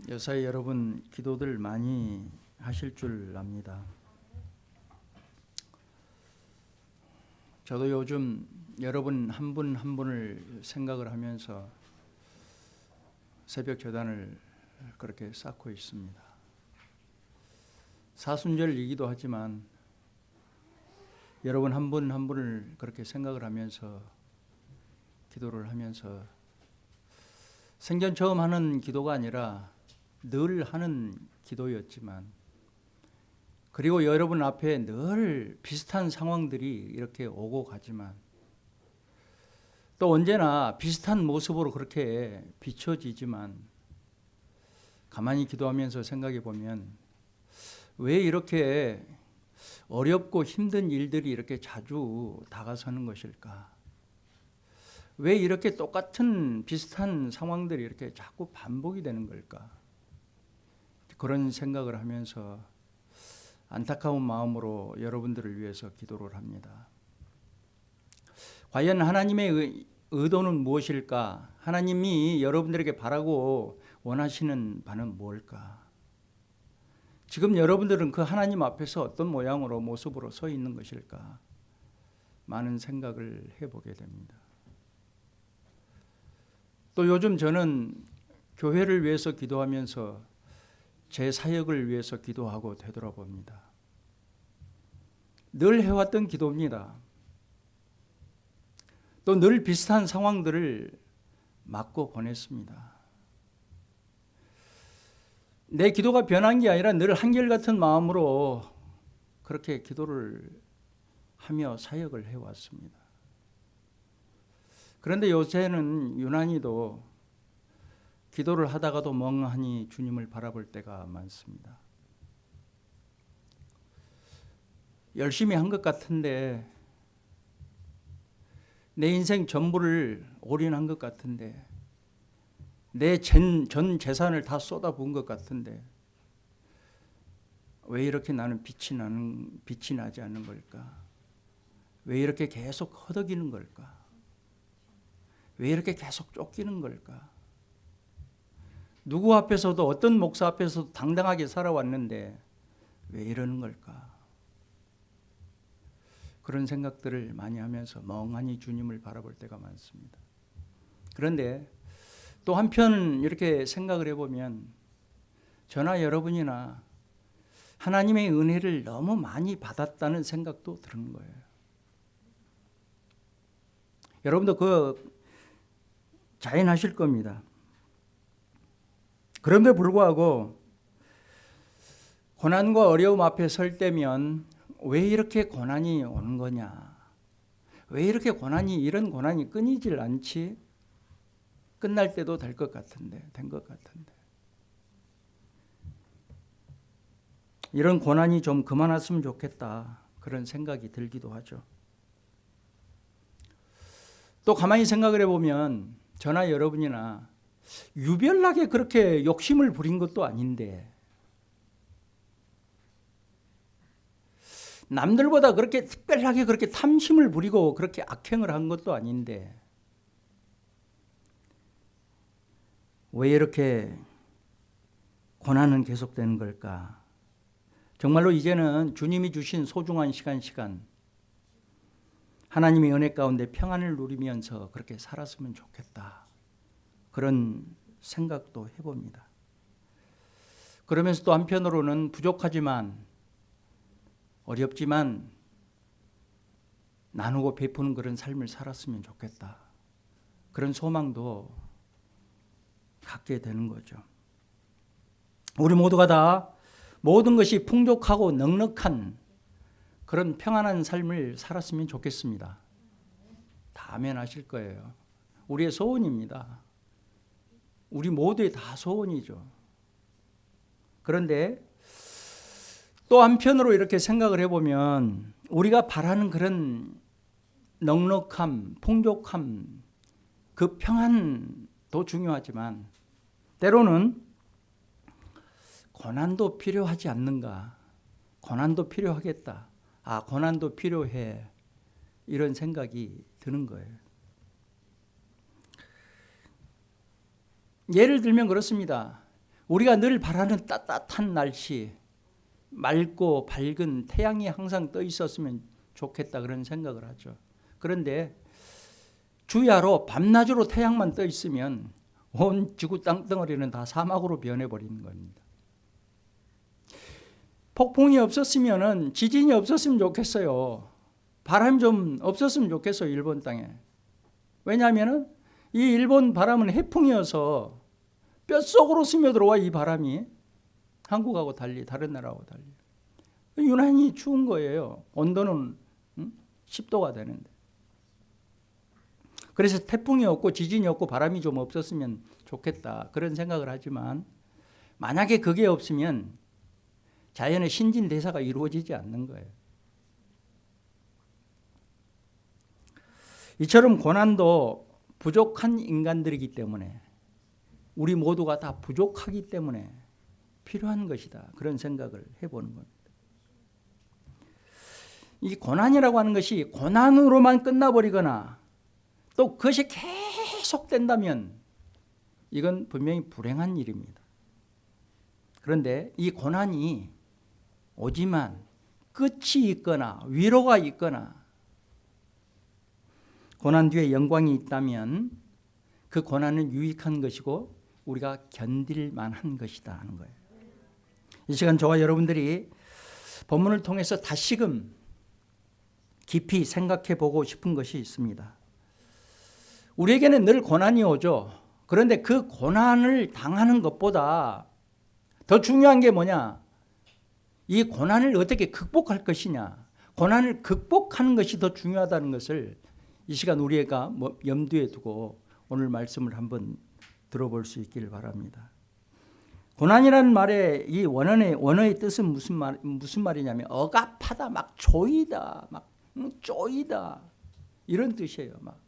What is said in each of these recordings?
여사의 여러분 기도들 많이 하실 줄 압니다. 저도 요즘 여러분 한 분 한 분을 생각을 하면서 새벽 제단을 그렇게 쌓고 있습니다. 사순절이기도 하지만 여러분 한 분 한 분을 그렇게 생각을 하면서 기도를 하면서 생전 처음 하는 기도가 아니라 늘 하는 기도였지만, 그리고 여러분 앞에 늘 비슷한 상황들이 이렇게 오고 가지만 또 언제나 비슷한 모습으로 그렇게 비춰지지만, 가만히 기도하면서 생각해 보면 왜 이렇게 어렵고 힘든 일들이 이렇게 자주 다가서는 것일까? 왜 이렇게 똑같은 비슷한 상황들이 이렇게 자꾸 반복이 되는 걸까? 그런 생각을 하면서 안타까운 마음으로 여러분들을 위해서 기도를 합니다. 과연 하나님의 의도는 무엇일까? 하나님이 여러분들에게 바라고 원하시는 바는 뭘까? 지금 여러분들은 그 하나님 앞에서 어떤 모양으로 모습으로 서 있는 것일까? 많은 생각을 해보게 됩니다. 또 요즘 저는 교회를 위해서 기도하면서 제 사역을 위해서 기도하고 되돌아봅니다. 늘 해왔던 기도입니다. 또 늘 비슷한 상황들을 맞고 보냈습니다. 내 기도가 변한 게 아니라 늘 한결같은 마음으로 그렇게 기도를 하며 사역을 해왔습니다. 그런데 요새는 유난히도 기도를 하다가도 멍하니 주님을 바라볼 때가 많습니다. 열심히 한 것 같은데, 내 인생 전부를 올인한 것 같은데, 내 전 재산을 다 쏟아부은 것 같은데, 왜 이렇게 나는 빛이 나지 않는 걸까? 왜 이렇게 계속 허덕이는 걸까? 왜 이렇게 계속 쫓기는 걸까? 누구 앞에서도, 어떤 목사 앞에서도 당당하게 살아왔는데 왜 이러는 걸까? 그런 생각들을 많이 하면서 멍하니 주님을 바라볼 때가 많습니다. 그런데 또 한편 이렇게 생각을 해보면 저나 여러분이나 하나님의 은혜를 너무 많이 받았다는 생각도 드는 거예요. 여러분도 그 자인하실 겁니다. 그런데 불구하고 고난과 어려움 앞에 설 때면 왜 이렇게 고난이 오는 거냐? 왜 이렇게 이런 고난이 끊이질 않지? 끝날 때도 된 것 같은데. 이런 고난이 좀 그만 왔으면 좋겠다. 그런 생각이 들기도 하죠. 또 가만히 생각을 해보면 저나 여러분이나 유별나게 그렇게 욕심을 부린 것도 아닌데, 남들보다 그렇게 특별하게 그렇게 탐심을 부리고 그렇게 악행을 한 것도 아닌데, 왜 이렇게 고난은 계속되는 걸까? 정말로 이제는 주님이 주신 소중한 시간 하나님의 은혜 가운데 평안을 누리면서 그렇게 살았으면 좋겠다. 그런 생각도 해봅니다. 그러면서 또 한편으로는 부족하지만, 어렵지만 나누고 베푸는 그런 삶을 살았으면 좋겠다. 그런 소망도 갖게 되는 거죠. 우리 모두가 다 모든 것이 풍족하고 넉넉한 그런 평안한 삶을 살았으면 좋겠습니다. 다 아멘 하실 거예요. 우리의 소원입니다. 우리 모두의 다 소원이죠. 그런데 또 한편으로 이렇게 생각을 해보면 우리가 바라는 그런 넉넉함, 풍족함, 그 평안도 중요하지만 때로는 고난도 필요하지 않는가? 고난도 필요하겠다. 고난도 필요해. 이런 생각이 드는 거예요. 예를 들면 그렇습니다. 우리가 늘 바라는 따뜻한 날씨, 맑고 밝은 태양이 항상 떠 있었으면 좋겠다 그런 생각을 하죠. 그런데 주야로 밤낮으로 태양만 떠 있으면 온 지구 땅덩어리는 다 사막으로 변해버리는 겁니다. 폭풍이 없었으면, 지진이 없었으면 좋겠어요. 바람이 좀 없었으면 좋겠어요, 일본 땅에. 왜냐하면 이 일본 바람은 해풍이어서 뼛속으로 스며들어와. 이 바람이 한국하고 달리, 다른 나라하고 달리 유난히 추운 거예요. 온도는 10도가 되는데. 그래서 태풍이 없고 지진이 없고 바람이 좀 없었으면 좋겠다 그런 생각을 하지만, 만약에 그게 없으면 자연의 신진대사가 이루어지지 않는 거예요. 이처럼 고난도 부족한 인간들이기 때문에, 우리 모두가 다 부족하기 때문에 필요한 것이다 그런 생각을 해보는 겁니다. 이 고난이라고 하는 것이 고난으로만 끝나버리거나 또 그것이 계속된다면 이건 분명히 불행한 일입니다. 그런데 이 고난이 오지만 끝이 있거나 위로가 있거나 고난 뒤에 영광이 있다면 그 고난은 유익한 것이고 우리가 견딜 만한 것이다 하는 거예요. 이 시간 저와 여러분들이 본문을 통해서 다시금 깊이 생각해 보고 싶은 것이 있습니다. 우리에게는 늘 고난이 오죠. 그런데 그 고난을 당하는 것보다 더 중요한 게 뭐냐? 이 고난을 어떻게 극복할 것이냐? 고난을 극복하는 것이 더 중요하다는 것을 이 시간 우리가 염두에 두고 오늘 말씀을 한번 들어볼 수 있기를 바랍니다. 고난이라는 말의 이 원어의 뜻은 무슨 말이냐면 억압하다, 막 조이다, 막 쪼이다 이런 뜻이에요. 막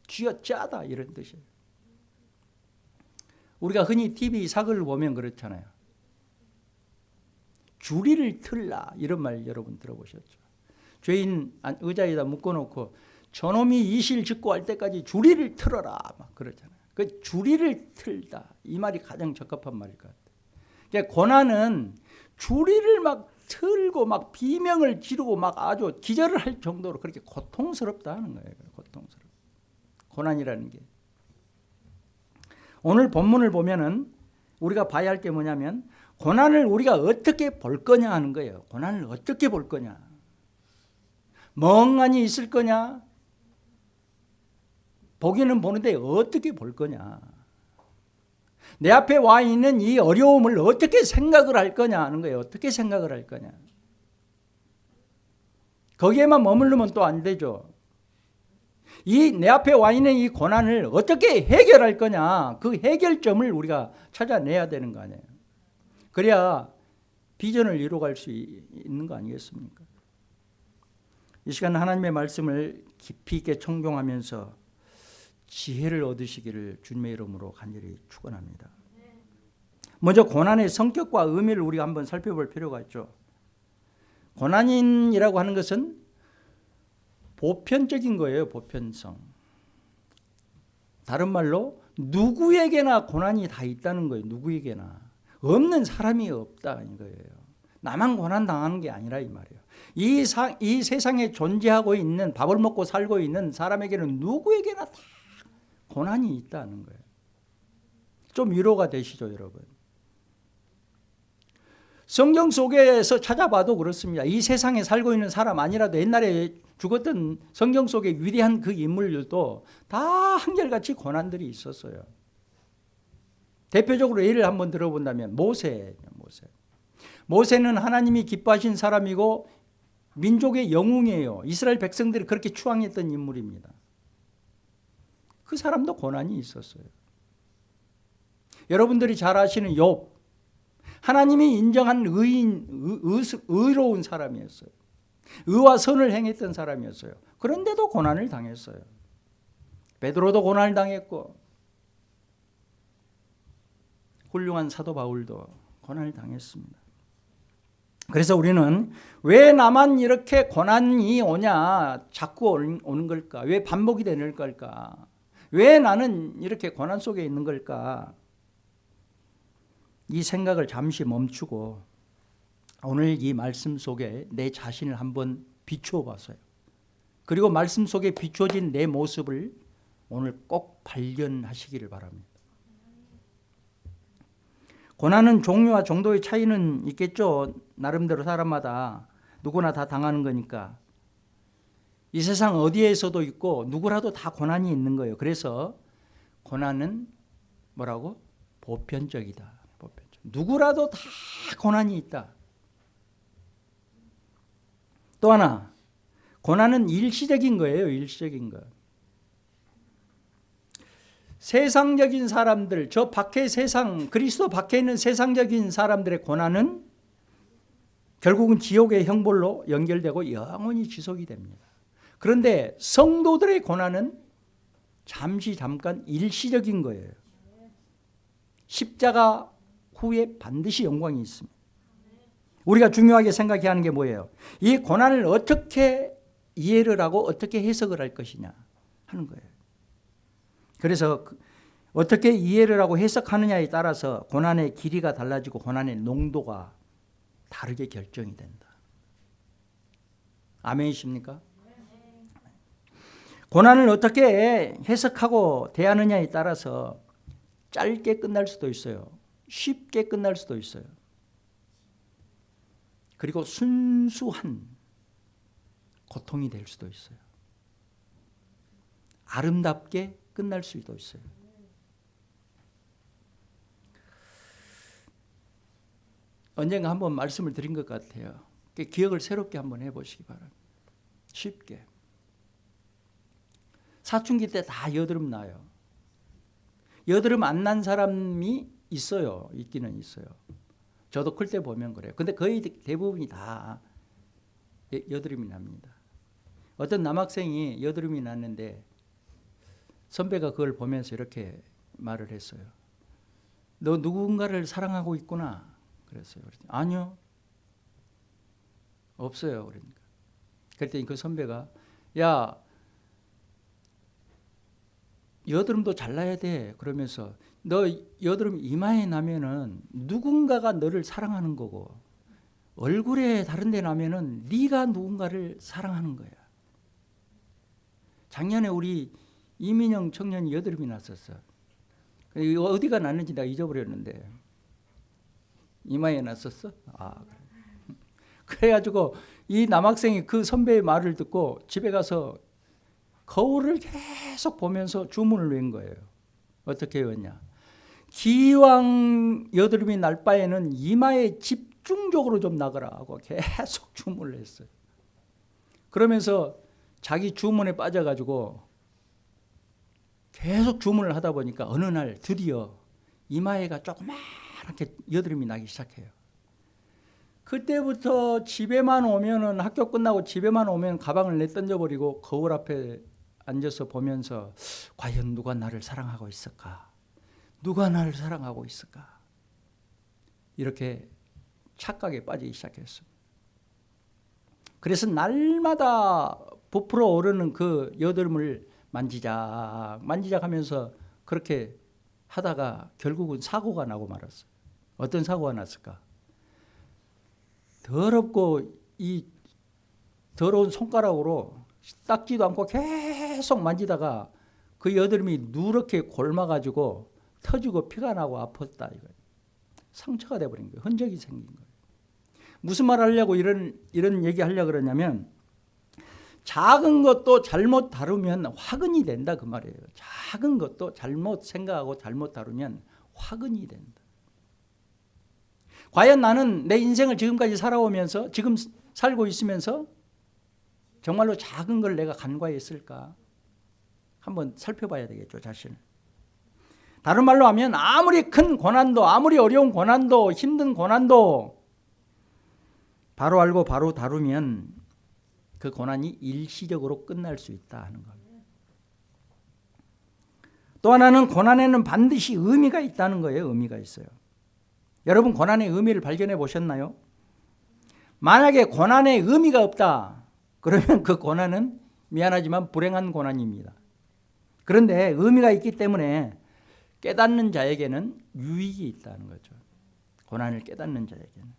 쥐어짜다 이런 뜻이에요. 우리가 흔히 TV 사극을 보면 그렇잖아요. 주리를 틀라 이런 말 여러분 들어보셨죠? 죄인 의자에다 묶어놓고 저놈이 이실 짓고 할 때까지 주리를 틀어라 막 그러잖아요. 그 주리를 틀다 이 말이 가장 적합한 말일 것 같아요. 그러니까 고난은 주리를 막 틀고 막 비명을 지르고 막 아주 기절을 할 정도로 그렇게 고통스럽다 하는 거예요. 고통스럽다. 고난이라는 게. 오늘 본문을 보면은 우리가 봐야 할 게 뭐냐면 고난을 우리가 어떻게 볼 거냐 하는 거예요. 고난을 어떻게 볼 거냐. 멍하니 있을 거냐. 보기는 보는데 어떻게 볼 거냐. 내 앞에 와 있는 이 어려움을 어떻게 생각을 할 거냐 하는 거예요. 어떻게 생각을 할 거냐. 거기에만 머무르면 또 안 되죠. 이 내 앞에 와 있는 이 고난을 어떻게 해결할 거냐. 그 해결점을 우리가 찾아내야 되는 거 아니에요. 그래야 비전을 이루어갈 수 있는 거 아니겠습니까? 이 시간 하나님의 말씀을 깊이 있게 청종하면서 지혜를 얻으시기를 주님의 이름으로 간절히 축원합니다. 먼저 고난의 성격과 의미를 우리가 한번 살펴볼 필요가 있죠. 고난이라고 하는 것은 보편적인 거예요. 보편성. 다른 말로 누구에게나 고난이 다 있다는 거예요. 누구에게나. 없는 사람이 없다 이거예요. 나만 고난 당하는 게 아니라 이 말이에요. 이 세상에 존재하고 있는 밥을 먹고 살고 있는 사람에게는 누구에게나 다 고난이 있다는 거예요. 좀 위로가 되시죠, 여러분? 성경 속에서 찾아봐도 그렇습니다. 이 세상에 살고 있는 사람 아니라도 옛날에 죽었던 성경 속에 위대한 그 인물들도 다 한결같이 고난들이 있었어요. 대표적으로 예를 한번 들어본다면 모세는 하나님이 기뻐하신 사람이고 민족의 영웅이에요. 이스라엘 백성들이 그렇게 추앙했던 인물입니다. 그 사람도 고난이 있었어요. 여러분들이 잘 아시는 욥, 하나님이 인정한 의로운 사람이었어요. 의와 선을 행했던 사람이었어요. 그런데도 고난을 당했어요. 베드로도 고난을 당했고 훌륭한 사도 바울도 고난을 당했습니다. 그래서 우리는 왜 나만 이렇게 고난이 오냐, 자꾸 오는 걸까? 왜 반복이 되는 걸까? 왜 나는 이렇게 고난 속에 있는 걸까? 이 생각을 잠시 멈추고 오늘 이 말씀 속에 내 자신을 한번 비추어 봤어요. 그리고 말씀 속에 비추어진 내 모습을 오늘 꼭 발견하시기를 바랍니다. 고난은 종류와 정도의 차이는 있겠죠. 나름대로 사람마다 누구나 다 당하는 거니까. 이 세상 어디에서도 있고 누구라도 다 고난이 있는 거예요. 그래서 고난은 뭐라고? 보편적이다. 보편적. 누구라도 다 고난이 있다. 또 하나, 고난은 일시적인 거예요. 일시적인 거. 세상적인 사람들, 저 밖의 세상, 그리스도 밖에 있는 세상적인 사람들의 고난은 결국은 지옥의 형벌로 연결되고 영원히 지속이 됩니다. 그런데 성도들의 고난은 잠깐 일시적인 거예요. 십자가 후에 반드시 영광이 있습니다. 우리가 중요하게 생각해야 하는 게 뭐예요? 이 고난을 어떻게 이해를 하고 어떻게 해석을 할 것이냐 하는 거예요. 그래서 어떻게 이해를 하고 해석하느냐에 따라서 고난의 길이가 달라지고 고난의 농도가 다르게 결정이 된다. 아멘이십니까? 고난을 어떻게 해석하고 대하느냐에 따라서 짧게 끝날 수도 있어요. 쉽게 끝날 수도 있어요. 그리고 순수한 고통이 될 수도 있어요. 아름답게 끝날 수도 있어요. 언젠가 한번 말씀을 드린 것 같아요. 기억을 새롭게 한번 해보시기 바랍니다. 쉽게. 사춘기 때 다 여드름 나요. 여드름 안 난 사람이 있어요. 있기는 있어요. 저도 클 때 보면 그래요. 근데 거의 대부분이 다 여드름이 납니다. 어떤 남학생이 여드름이 났는데 선배가 그걸 보면서 이렇게 말을 했어요. 너 누군가를 사랑하고 있구나. 그랬어요. 아니요. 없어요. 그러니까. 그랬더니 그 선배가 야, 여드름도 잘라야 돼. 그러면서 너 여드름 이마에 나면은 누군가가 너를 사랑하는 거고 얼굴에 다른 데 나면은 네가 누군가를 사랑하는 거야. 작년에 우리 이민영 청년이 여드름이 났었어. 어디가 났는지 내가 잊어버렸는데 이마에 났었어? 아, 그래. 그래가지고 이 남학생이 그 선배의 말을 듣고 집에 가서 거울을 계속 보면서 주문을 외운 거예요. 어떻게 외웠냐? 기왕 여드름이 날 바에는 이마에 집중적으로 좀 나가라 하고 계속 주문을 했어요. 그러면서 자기 주문에 빠져가지고 계속 주문을 하다 보니까 어느 날 드디어 이마에가 조그맣게 여드름이 나기 시작해요. 그때부터 집에만 오면은 학교 끝나고 집에만 오면 가방을 내던져버리고 거울 앞에 앉아서 보면서 과연 누가 나를 사랑하고 있을까? 누가 나를 사랑하고 있을까? 이렇게 착각에 빠지기 시작했습니다. 그래서 날마다 부풀어 오르는 그 여드름을 만지작 하면서 그렇게 하다가 결국은 사고가 나고 말았어요. 어떤 사고가 났을까? 더럽고 이 더러운 손가락으로 닦지도 않고 계속 만지다가 그 여드름이 누렇게 골마가지고 터지고 피가 나고 아팠다. 이거 상처가 돼버린 거예요. 흔적이 생긴 거예요. 무슨 말 하려고 이런 얘기 하려고 그러냐면 작은 것도 잘못 다루면 화근이 된다 그 말이에요. 작은 것도 잘못 생각하고 잘못 다루면 화근이 된다. 과연 나는 내 인생을 지금까지 살아오면서 지금 살고 있으면서 정말로 작은 걸 내가 간과했을까? 한번 살펴봐야 되겠죠, 자신을. 다른 말로 하면 아무리 큰 고난도, 아무리 어려운 고난도, 힘든 고난도 바로 알고 바로 다루면 그 고난이 일시적으로 끝날 수 있다 하는 겁니다. 또 하나는 고난에는 반드시 의미가 있다는 거예요. 의미가 있어요. 여러분 고난의 의미를 발견해 보셨나요? 만약에 고난에 의미가 없다. 그러면 그 고난은 미안하지만 불행한 고난입니다. 그런데 의미가 있기 때문에 깨닫는 자에게는 유익이 있다는 거죠. 고난을 깨닫는 자에게는.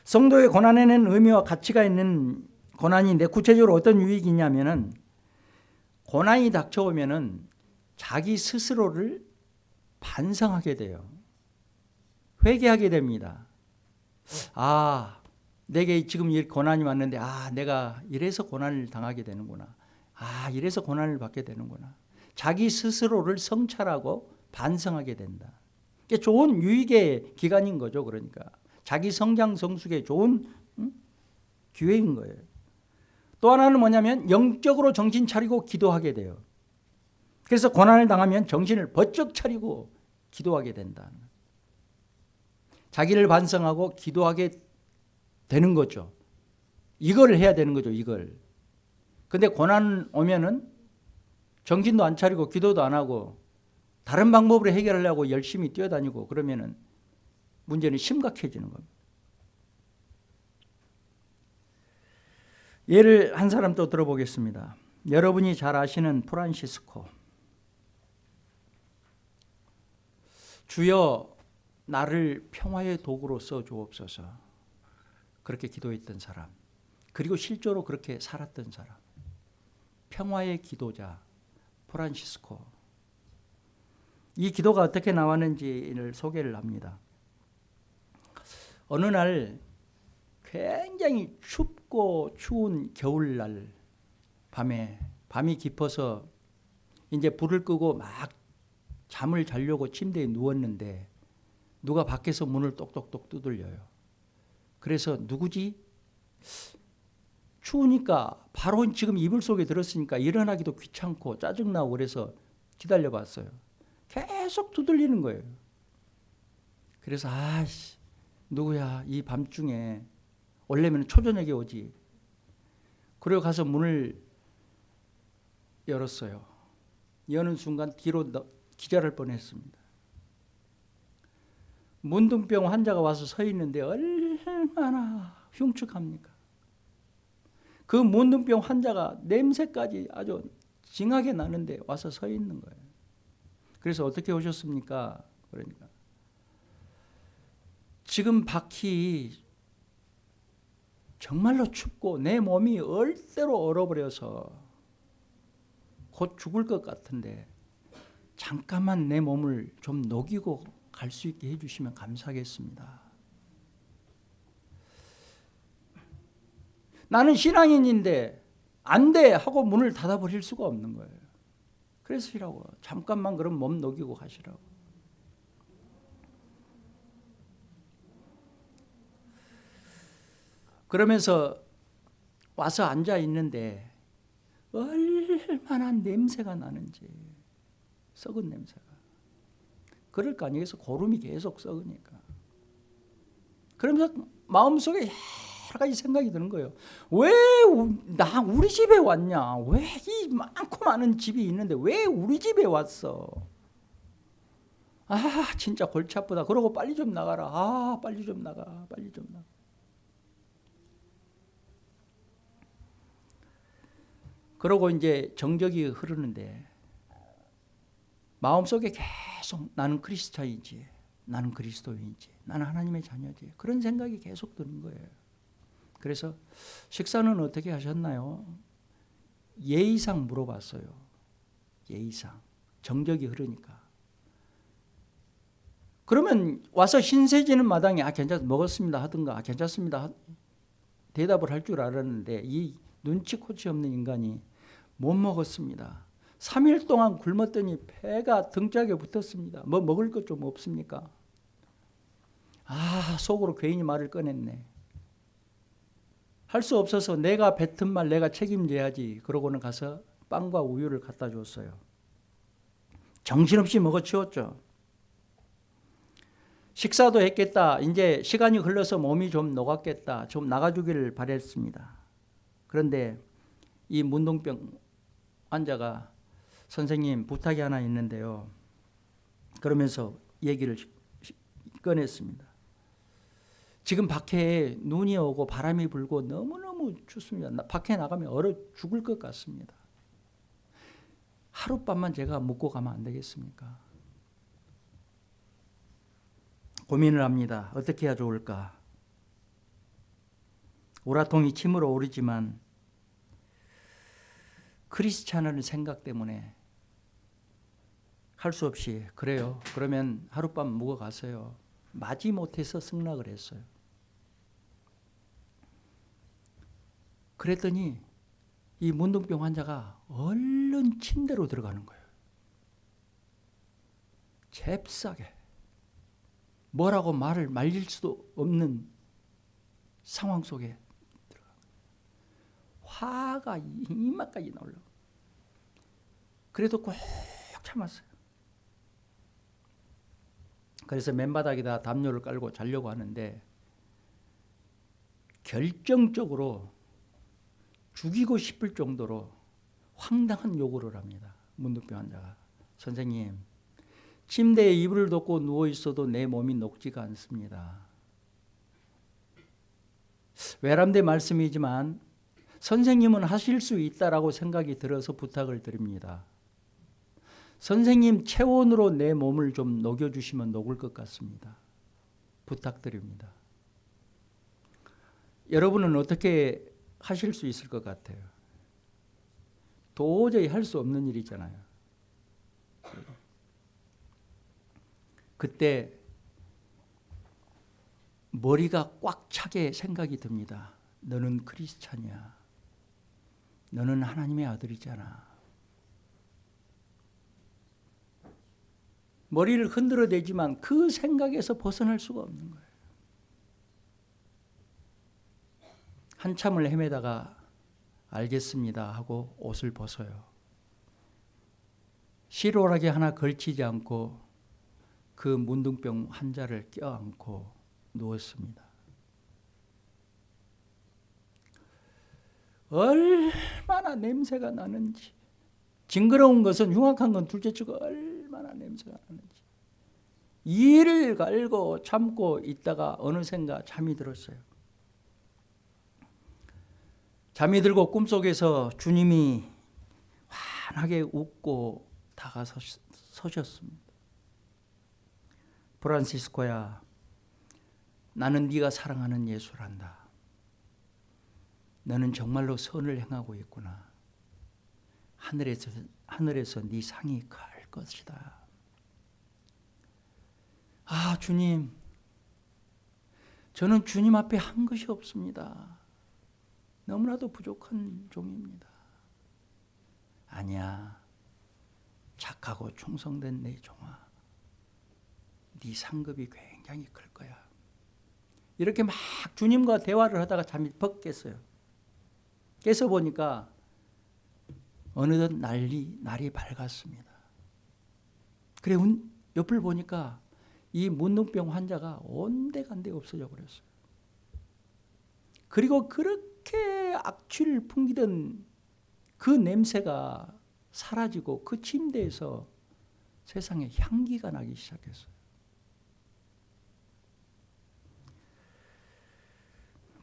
성도의 고난에는 의미와 가치가 있는 고난인데 구체적으로 어떤 유익이 있냐면은 고난이 닥쳐오면은 자기 스스로를 반성하게 돼요. 회개하게 됩니다. 아, 내게 지금 이 고난이 왔는데 내가 이래서 고난을 당하게 되는구나. 이래서 고난을 받게 되는구나. 자기 스스로를 성찰하고 반성하게 된다. 이게 좋은 유익의 기간인 거죠. 그러니까 자기 성장 성숙에 좋은 기회인 거예요. 또 하나는 뭐냐면 영적으로 정신 차리고 기도하게 돼요. 그래서 고난을 당하면 정신을 번쩍 차리고 기도하게 된다. 자기를 반성하고 기도하게 되는 거죠. 이걸 해야 되는 거죠. 이걸. 근데 고난 오면은 정신도 안 차리고 기도도 안 하고 다른 방법으로 해결하려고 열심히 뛰어다니고 그러면은 문제는 심각해지는 겁니다. 예를 한 사람 또 들어보겠습니다. 여러분이 잘 아시는 프란시스코. 주여 나를 평화의 도구로 써주옵소서. 그렇게 기도했던 사람. 그리고 실제로 그렇게 살았던 사람. 평화의 기도자 프란시스코. 이 기도가 어떻게 나왔는지를 소개를 합니다. 어느 날 굉장히 춥고 추운 겨울날 밤이 깊어서 이제 불을 끄고 막 잠을 자려고 침대에 누웠는데 누가 밖에서 문을 똑똑똑 두들려요. 그래서 누구지? 추우니까 바로 지금 이불 속에 들었으니까 일어나기도 귀찮고 짜증나고 그래서 기다려봤어요. 계속 두들리는 거예요. 그래서 누구야 이 밤중에 원래면 초저녁에 오지. 그리고 가서 문을 열었어요. 여는 순간 뒤로 기절할 뻔했습니다. 문둥병 환자가 와서 서 있는데 얼마나 흉측합니까? 그 문둥병 환자가 냄새까지 아주 징하게 나는데 와서 서 있는 거예요. 그래서 어떻게 오셨습니까? 그러니까 지금 밖이 정말로 춥고 내 몸이 얼대로 얼어버려서 곧 죽을 것 같은데 잠깐만 내 몸을 좀 녹이고 갈 수 있게 해주시면 감사하겠습니다. 나는 신앙인인데 안 돼 하고 문을 닫아버릴 수가 없는 거예요. 그래서라고 잠깐만 그럼 몸 녹이고 가시라고. 그러면서 와서 앉아 있는데 얼마나 냄새가 나는지, 썩은 냄새가. 그럴 거 아니에요. 고름이 계속 썩으니까. 그러면서 마음속에 여러 가지 생각이 드는 거예요. 왜 나 우리 집에 왔냐? 왜 이 많고 많은 집이 있는데 왜 우리 집에 왔어? 진짜 골치 아프다. 그러고 빨리 좀 나가라. 빨리 좀 나가. 빨리 좀 나가. 그러고 이제 정적이 흐르는데 마음속에 계속 나는 크리스찬이지, 나는 그리스도인이지, 나는 하나님의 자녀지, 그런 생각이 계속 드는 거예요. 그래서 식사는 어떻게 하셨나요? 예의상 물어봤어요. 예의상. 정적이 흐르니까. 그러면 와서 신세지는 마당에 먹었습니다 하든가 괜찮습니다 대답을 할 줄 알았는데 이 눈치코치 없는 인간이 못 먹었습니다. 3일 동안 굶었더니 배가 등짝에 붙었습니다. 뭐 먹을 것 좀 없습니까? 속으로 괜히 말을 꺼냈네. 할 수 없어서 내가 뱉은 말 내가 책임져야지. 그러고는 가서 빵과 우유를 갖다 줬어요. 정신없이 먹어치웠죠. 식사도 했겠다. 이제 시간이 흘러서 몸이 좀 녹았겠다. 좀 나가주기를 바랬습니다. 그런데 이 문둥병 환자가 선생님 부탁이 하나 있는데요. 그러면서 얘기를 꺼냈습니다. 지금 밖에 눈이 오고 바람이 불고 너무너무 춥습니다. 밖에 나가면 얼어 죽을 것 같습니다. 하룻밤만 제가 묵고 가면 안 되겠습니까? 고민을 합니다. 어떻게 해야 좋을까? 우라통이 침으로 오르지만 크리스찬이라는 생각 때문에 할 수 없이 그래요. 그러면 하룻밤 묵어갔어요. 마지못해서 승낙을 했어요. 그랬더니 이 문둥병 환자가 얼른 침대로 들어가는 거예요. 잽싸게. 뭐라고 말을 말릴 수도 없는 상황 속에 들어가요. 화가 이마까지 나올라. 그래도 꼭 참았어요. 그래서 맨바닥에다 담요를 깔고 자려고 하는데 결정적으로 죽이고 싶을 정도로 황당한 요구를 합니다. 문둥병 환자가. 선생님, 침대에 이불을 덮고 누워 있어도 내 몸이 녹지가 않습니다. 외람된 말씀이지만 선생님은 하실 수 있다라고 생각이 들어서 부탁을 드립니다. 선생님 체온으로 내 몸을 좀 녹여주시면 녹을 것 같습니다. 부탁드립니다. 여러분은 어떻게 하실 수 있을 것 같아요? 도저히 할 수 없는 일이잖아요. 그때 머리가 꽉 차게 생각이 듭니다. 너는 크리스찬이야. 너는 하나님의 아들이잖아. 머리를 흔들어대지만 그 생각에서 벗어날 수가 없는 거예요. 한참을 헤매다가 알겠습니다 하고 옷을 벗어요. 실오라기 하나 걸치지 않고 그 문둥병 환자를 껴안고 누웠습니다. 얼마나 냄새가 나는지, 징그러운 것은 흉악한 건 둘째치고 얼마나 냄새가 나는지 이를 갈고 참고 있다가 어느샌가 잠이 들었어요. 잠이 들고 꿈속에서 주님이 환하게 웃고 다가서셨습니다. 프란시스코야, 나는 네가 사랑하는 예수란다. 너는 정말로 선을 행하고 있구나. 하늘에서 네 상이 클 것이다. 아, 주님, 저는 주님 앞에 한 것이 없습니다. 너무나도 부족한 종입니다. 아니야, 착하고 충성된 내 종아, 네 상급이 굉장히 클 거야. 이렇게 막 주님과 대화를 하다가 잠이 퍽 깼어요. 깨서 보니까 어느덧 날이 밝았습니다. 그래 옆을 보니까 이 문둥병 환자가 온데간데 없어져 버렸어요. 그리고 그렇게 악취를 풍기던 그 냄새가 사라지고 그 침대에서 세상에 향기가 나기 시작했어요.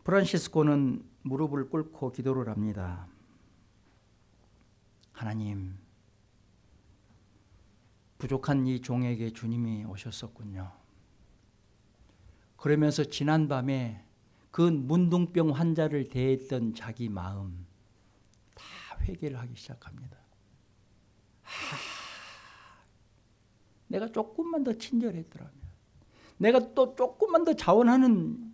프란시스코는 무릎을 꿇고 기도를 합니다. 하나님, 부족한 이 종에게 주님이 오셨었군요. 그러면서 지난 밤에 그 문둥병 환자를 대했던 자기 마음 다 회개를 하기 시작합니다. 내가 조금만 더 친절했더라면, 내가 또 조금만 더 자원하는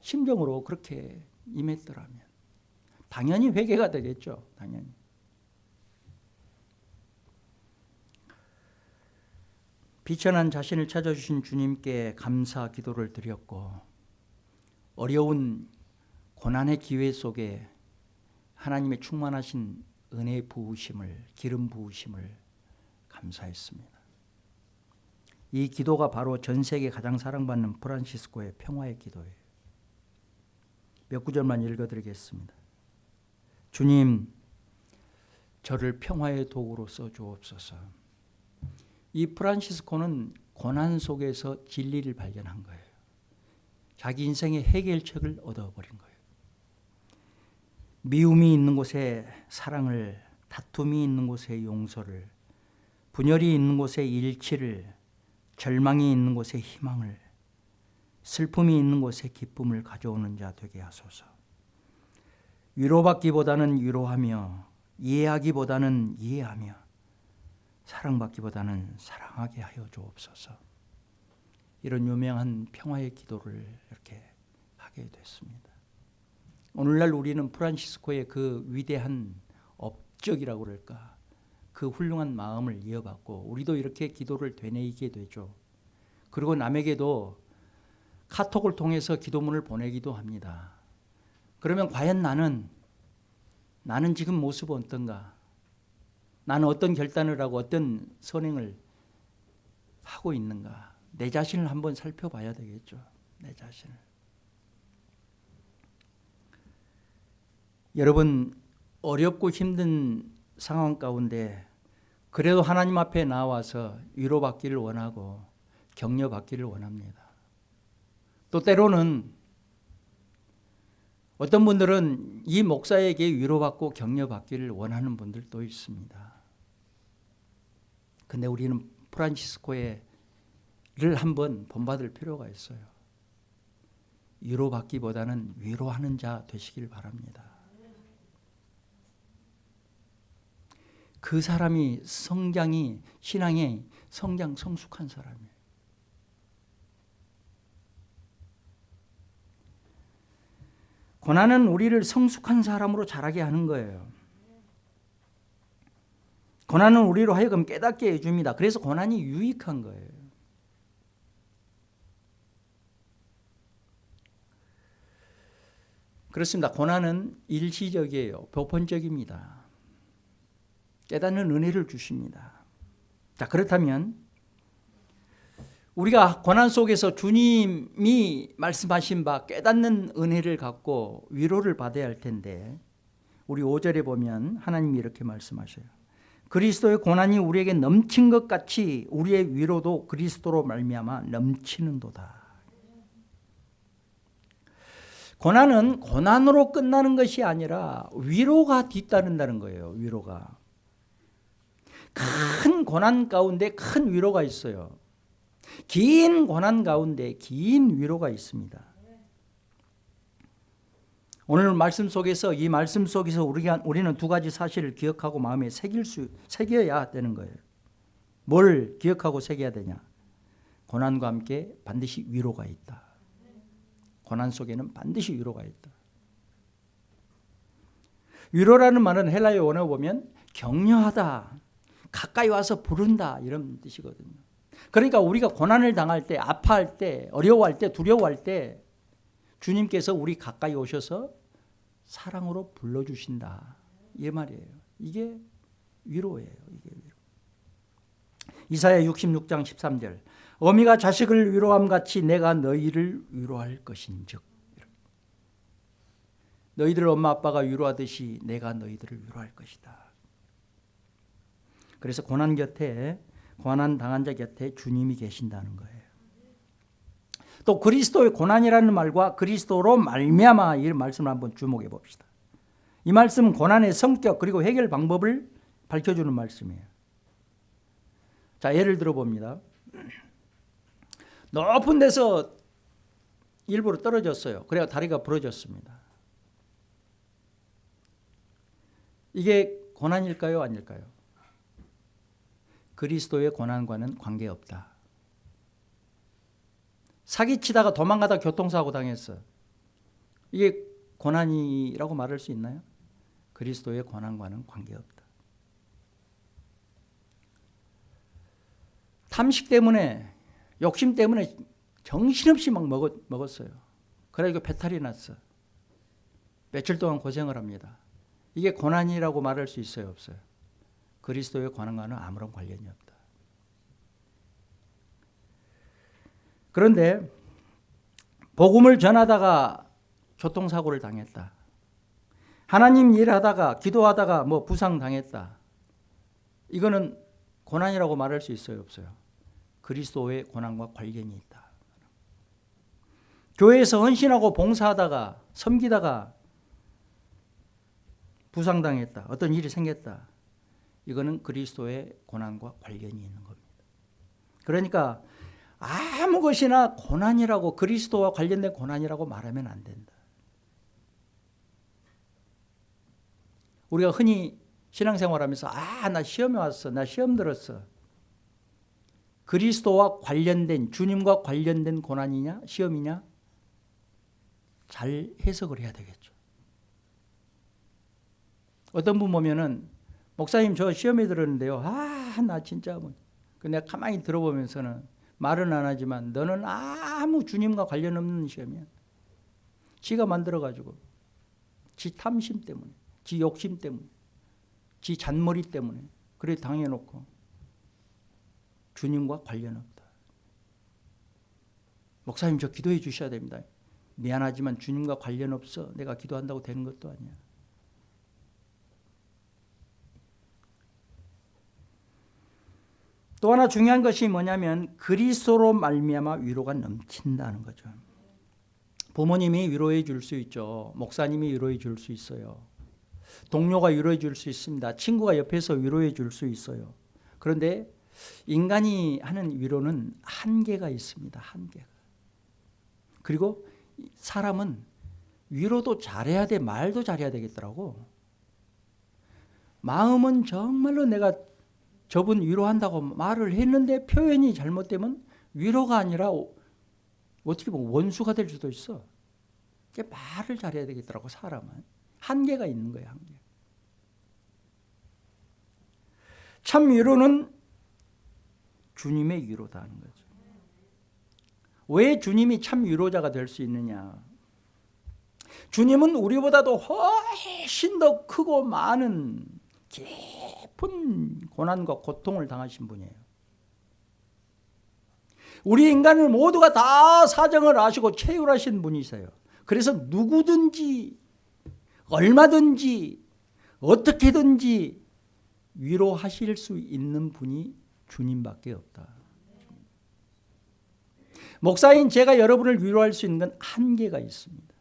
심정으로 그렇게 임했더라면 당연히 회개가 되겠죠. 당연히. 비천한 자신을 찾아주신 주님께 감사 기도를 드렸고, 어려운 고난의 기회 속에 하나님의 충만하신 은혜 부으심을, 기름 부으심을 감사했습니다. 이 기도가 바로 전 세계 가장 사랑받는 프란시스코의 평화의 기도예요. 몇 구절만 읽어드리겠습니다. 주님, 저를 평화의 도구로 써주옵소서. 이 프란시스코는 고난 속에서 진리를 발견한 거예요. 자기 인생의 해결책을 얻어버린 거예요. 미움이 있는 곳에 사랑을, 다툼이 있는 곳에 용서를, 분열이 있는 곳에 일치를, 절망이 있는 곳에 희망을, 슬픔이 있는 곳에 기쁨을 가져오는 자 되게 하소서. 위로받기보다는 위로하며 이해하기보다는 이해하며 사랑받기보다는 사랑하게 하여 주옵소서. 이런 유명한 평화의 기도를 이렇게 하게 됐습니다. 오늘날 우리는 프란시스코의 그 위대한 업적이라고 그럴까, 그 훌륭한 마음을 이어받고 우리도 이렇게 기도를 되뇌이게 되죠. 그리고 남에게도 카톡을 통해서 기도문을 보내기도 합니다. 그러면 과연 나는 지금 모습은 어떤가? 나는 어떤 결단을 하고 어떤 선행을 하고 있는가? 내 자신을 한번 살펴봐야 되겠죠. 내 자신을. 여러분, 어렵고 힘든 상황 가운데 그래도 하나님 앞에 나와서 위로받기를 원하고 격려받기를 원합니다. 또 때로는 어떤 분들은 이 목사에게 위로받고 격려받기를 원하는 분들도 있습니다. 근데 우리는 프란시스코를 한번 본받을 필요가 있어요. 위로받기보다는 위로하는 자 되시길 바랍니다. 그 사람이 신앙의 성숙한 사람이에요. 고난은 우리를 성숙한 사람으로 자라게 하는 거예요. 고난은 우리로 하여금 깨닫게 해줍니다. 그래서 고난이 유익한 거예요. 그렇습니다. 고난은 일시적이에요. 보편적입니다. 깨닫는 은혜를 주십니다. 자, 그렇다면 우리가 고난 속에서 주님이 말씀하신 바 깨닫는 은혜를 갖고 위로를 받아야 할 텐데, 우리 5절에 보면 하나님이 이렇게 말씀하셔요. 그리스도의 고난이 우리에게 넘친 것 같이 우리의 위로도 그리스도로 말미암아 넘치는도다. 고난은 고난으로 끝나는 것이 아니라 위로가 뒤따른다는 거예요. 위로가. 큰 고난 가운데 큰 위로가 있어요. 긴 고난 가운데 긴 위로가 있습니다. 오늘 말씀 속에서 이 말씀 속에서 우리는 두 가지 사실을 기억하고 마음에 새겨야 되는 거예요. 뭘 기억하고 새겨야 되냐? 고난과 함께 반드시 위로가 있다. 고난 속에는 반드시 위로가 있다. 위로라는 말은 헬라어 원어에 보면 격려하다, 가까이 와서 부른다 이런 뜻이거든요. 그러니까 우리가 고난을 당할 때, 아파할 때, 어려워할 때, 두려워할 때 주님께서 우리 가까이 오셔서 사랑으로 불러주신다 이 말이에요. 이게 위로예요. 이게 위로. 이사야 66장 13절 어미가 자식을 위로함 같이 내가 너희를 위로할 것인즉, 너희들 엄마 아빠가 위로하듯이 내가 너희들을 위로할 것이다. 그래서 고난 당한 자 곁에 주님이 계신다는 거예요. 또 그리스도의 고난이라는 말과 그리스도로 말미암아 이 말씀을 한번 주목해 봅시다. 이 말씀은 고난의 성격 그리고 해결 방법을 밝혀주는 말씀이에요. 자, 예를 들어 봅니다. 높은 데서 일부러 떨어졌어요. 그래야 다리가 부러졌습니다. 이게 고난일까요? 아닐까요? 그리스도의 고난과는 관계없다. 사기치다가 도망가다 교통사고 당했어. 이게 고난이라고 말할 수 있나요? 그리스도의 고난과는 관계없다. 탐식 때문에, 욕심 때문에 정신없이 막 먹었어요. 그래가지고 배탈이 났어. 며칠 동안 고생을 합니다. 이게 고난이라고 말할 수 있어요? 없어요? 그리스도의 고난과는 아무런 관련이 없다. 그런데 복음을 전하다가 교통사고를 당했다. 하나님 일하다가 기도하다가 부상당했다. 이거는 고난이라고 말할 수 있어요? 없어요? 그리스도의 고난과 관련이 있다. 교회에서 헌신하고 봉사하다가 섬기다가 부상당했다. 어떤 일이 생겼다. 이거는 그리스도의 고난과 관련이 있는 겁니다. 그러니까 아무 것이나 고난이라고, 그리스도와 관련된 고난이라고 말하면 안 된다. 우리가 흔히 신앙생활하면서 나 시험에 왔어, 나 시험 들었어. 그리스도와 관련된, 주님과 관련된 고난이냐 시험이냐 잘 해석을 해야 되겠죠. 어떤 분 보면은 목사님 저 시험에 들었는데요, 나 진짜 내가 가만히 들어보면서는 말은 안 하지만 너는 아무 주님과 관련 없는 시험이야. 지가 만들어가지고 지 탐심 때문에, 지 욕심 때문에, 지 잔머리 때문에 그래 당해놓고 주님과 관련 없다. 목사님 저 기도해 주셔야 됩니다. 미안하지만 주님과 관련 없어. 내가 기도한다고 되는 것도 아니야. 또 하나 중요한 것이 뭐냐면 그리스도로 말미암아 위로가 넘친다는 거죠. 부모님이 위로해 줄 수 있죠. 목사님이 위로해 줄 수 있어요. 동료가 위로해 줄 수 있습니다. 친구가 옆에서 위로해 줄 수 있어요. 그런데 인간이 하는 위로는 한계가 있습니다. 한계가. 그리고 사람은 위로도 잘해야 돼, 말도 잘해야 되겠더라고. 마음은 정말로 내가 저분 위로한다고 말을 했는데 표현이 잘못되면 위로가 아니라 어떻게 보면 원수가 될 수도 있어. 말을 잘해야 되겠더라고. 사람은 한계가 있는 거야. 한계. 참 위로는 주님의 위로다 하는 거죠. 왜 주님이 참 위로자가 될 수 있느냐? 주님은 우리보다도 훨씬 더 크고 많은 깊은 고난과 고통을 당하신 분이에요. 우리 인간을 모두가 다 사정을 아시고 체휼하신 분이세요. 그래서 누구든지 얼마든지 어떻게든지 위로하실 수 있는 분이 주님밖에 없다. 목사인 제가 여러분을 위로할 수 있는 건 한계가 있습니다.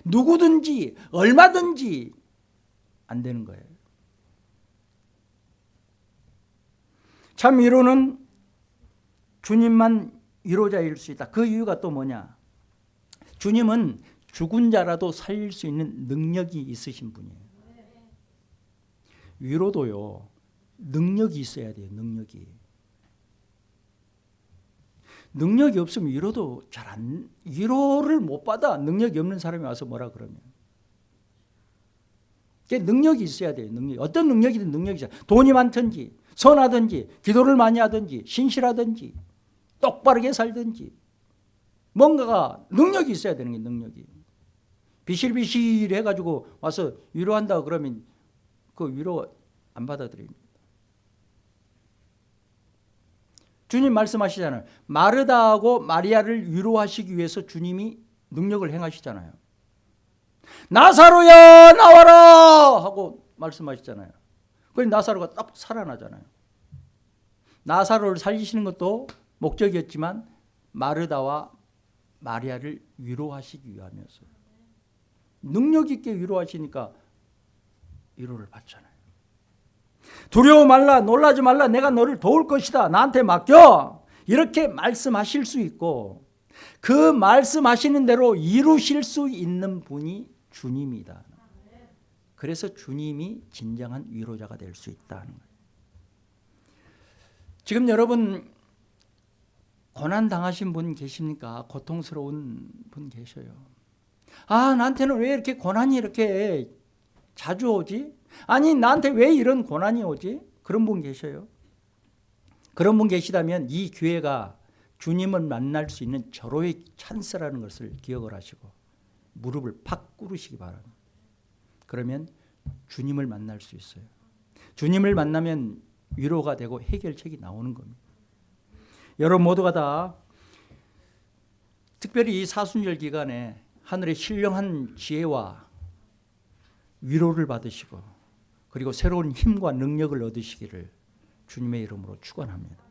누구든지 얼마든지 안 되는 거예요. 참 위로는 주님만 위로자일 수 있다. 그 이유가 또 뭐냐? 주님은 죽은 자라도 살릴 수 있는 능력이 있으신 분이에요. 위로도요, 능력이 있어야 돼요. 능력이 없으면 위로도 위로를 못 받아. 능력이 없는 사람이 와서 뭐라 그러면. 능력이 있어야 돼요. 어떤 능력이든 능력이죠. 돈이 많든지 선하든지 기도를 많이 하든지 신실하든지 똑바르게 살든지 뭔가가 능력이 있어야 되는 게 능력이. 비실비실 해가지고 와서 위로한다 그러면 그 위로 안 받아들입니다. 주님 말씀하시잖아요. 마르다하고 마리아를 위로하시기 위해서 주님이 능력을 행하시잖아요. 나사로야 나와라 하고 말씀하시잖아요. 그래서 나사로가 딱 살아나잖아요. 나사로를 살리시는 것도 목적이었지만 마르다와 마리아를 위로하시기 위함이었어요. 능력 있게 위로하시니까 위로를 받잖아요. 두려워 말라, 놀라지 말라, 내가 너를 도울 것이다, 나한테 맡겨, 이렇게 말씀하실 수 있고 그 말씀하시는 대로 이루실 수 있는 분이 주님이다. 그래서 주님이 진정한 위로자가 될 수 있다는 거예요. 지금 여러분 고난 당하신 분 계십니까? 고통스러운 분 계셔요. 나한테는 왜 이렇게 고난이 이렇게 자주 오지? 아니 나한테 왜 이런 고난이 오지? 그런 분 계셔요. 그런 분 계시다면 이 기회가 주님을 만날 수 있는 절호의 찬스라는 것을 기억을 하시고 무릎을 팍 꿇으시기 바랍니다. 그러면 주님을 만날 수 있어요. 주님을 만나면 위로가 되고 해결책이 나오는 겁니다. 여러분 모두가 다 특별히 이 사순절 기간에 하늘의 신령한 지혜와 위로를 받으시고 그리고 새로운 힘과 능력을 얻으시기를 주님의 이름으로 축원합니다.